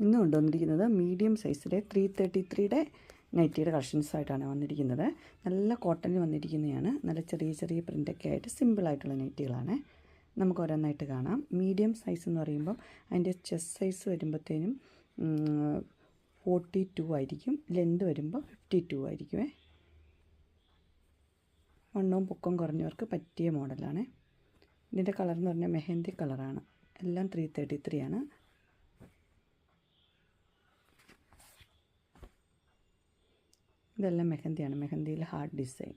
ഇന്ന് കൊണ്ടുവന്നിരിക്കുന്നത് മീഡിയം സൈസിലെ 333യുടെ നൈറ്റിയുടെ കളക്ഷൻസായിട്ടാണ് വന്നിരിക്കുന്നത്. നല്ല കോട്ടണിൽ വന്നിരിക്കുന്നതാണ്. നല്ല ചെറിയ ചെറിയ പ്രിൻ്റൊക്കെ ആയിട്ട് സിമ്പിളായിട്ടുള്ള നൈറ്റികളാണ്. നമുക്ക് ഓരോന്നായിട്ട് കാണാം. മീഡിയം സൈസ് എന്ന് പറയുമ്പം അതിൻ്റെ ചെസ്റ്റ് സൈസ് വരുമ്പോഴത്തേനും 42 ആയിരിക്കും. ലെന്ത് വരുമ്പോൾ 52 ആയിരിക്കുമേ. വണ്ണവും പൊക്കവും കുറഞ്ഞവർക്ക് പറ്റിയ മോഡലാണ്. ഇതിൻ്റെ കളർ എന്ന് പറഞ്ഞാൽ മെഹന്തി കളറാണ്. എല്ലാം 333 ആണ്. ഇതെല്ലാം മെഹന്തിയാണ്. മെഹന്തിയിൽ ഹാർഡ് ഡിസൈൻ.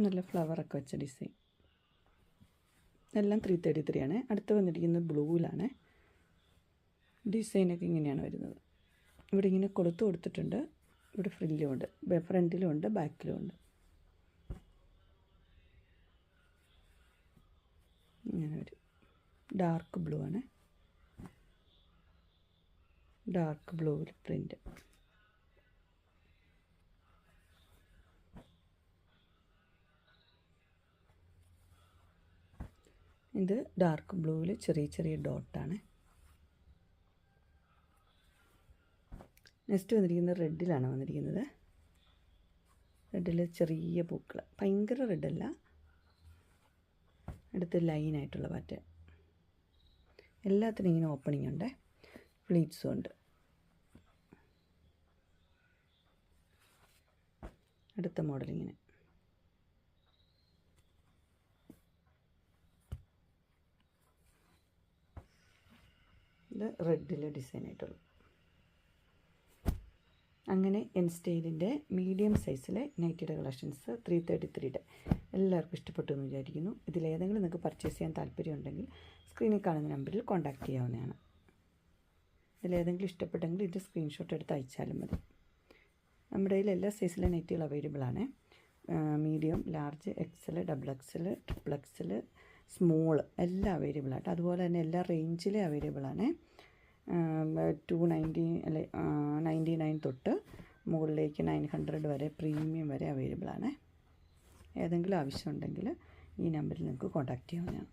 നല്ല ഫ്ലവറൊക്കെ വെച്ച ഡിസൈൻ. എല്ലാം 333 ആണ്. അടുത്ത് വന്നിരിക്കുന്നത് ബ്ലൂവിലാണ്. ഡിസൈനൊക്കെ ഇങ്ങനെയാണ് വരുന്നത്. ഇവിടെ ഇങ്ങനെ കൊടുത്തിട്ടുണ്ട്. ഇവിടെ ഫ്രില്ലുമുണ്ട്. ഫ്രണ്ടിലുമുണ്ട്, ബാക്കിലുമുണ്ട്. ഇങ്ങനെ ഒരു ഡാർക്ക് ബ്ലൂ ആണ്. ഡാർക്ക് ബ്ലൂവിൽ പ്രിൻ്റ്. ഇത് ഡാർക്ക് ബ്ലൂവിൽ ചെറിയ ചെറിയ ഡോട്ടാണ്. നെക്സ്റ്റ് വന്നിരിക്കുന്നത് റെഡിലാണ് വന്നിരിക്കുന്നത്. റെഡിൽ ചെറിയ പൂക്കൾ, ഭയങ്കര റെഡല്ല, അടുത്ത് ലൈനായിട്ടുള്ള പാറ്റേൺ. എല്ലാത്തിനും ഇങ്ങനെ ഓപ്പണിംഗ് ഉണ്ട്, ഫ്ലീറ്റ്സും ഉണ്ട്. അടുത്ത മോഡൽ ഇങ്ങനെ. ഇത് റെഡിൽ ഡിസൈൻ ആയിട്ടുള്ളൂ. അങ്ങനെ എൻ സ്റ്റൈലിൻ്റെ മീഡിയം സൈസിലെ നൈറ്റിയുടെ കളക്ഷൻസ് 333യുടെ എല്ലാവർക്കും ഇഷ്ടപ്പെട്ടു എന്ന് വിചാരിക്കുന്നു. ഇതിലേതെങ്കിലും നിങ്ങൾക്ക് പർച്ചേസ് ചെയ്യാൻ താല്പര്യമുണ്ടെങ്കിൽ സ്ക്രീനിൽ കാണുന്ന നമ്പറിൽ കോൺടാക്റ്റ് ചെയ്യാവുന്നതാണ്. ഇതിലേതെങ്കിലും ഇഷ്ടപ്പെട്ടെങ്കിൽ ഇത് സ്ക്രീൻഷോട്ട് എടുത്ത് അയച്ചാലും മതി. നമ്മുടെ കയ്യിൽ എല്ലാ സൈസിലെ നൈറ്റികൾ അവൈലബിൾ ആണ്. Medium, large, XL, XXL, XXL, small എല്ലാം അവൈലബിൾ ആയിട്ട്. അതുപോലെ തന്നെ എല്ലാ റേഞ്ചിലും അവൈലബിൾ ആണ്. 299 തൊട്ട് മുകളിലേക്ക് 900 വരെ, പ്രീമിയം വരെ അവൈലബിൾ ആണ്. ഏതെങ്കിലും ആവശ്യമുണ്ടെങ്കിൽ ഈ നമ്പറിൽ നിങ്ങൾക്ക് കോൺടാക്റ്റ് ചെയ്യാവുന്നതാണ്.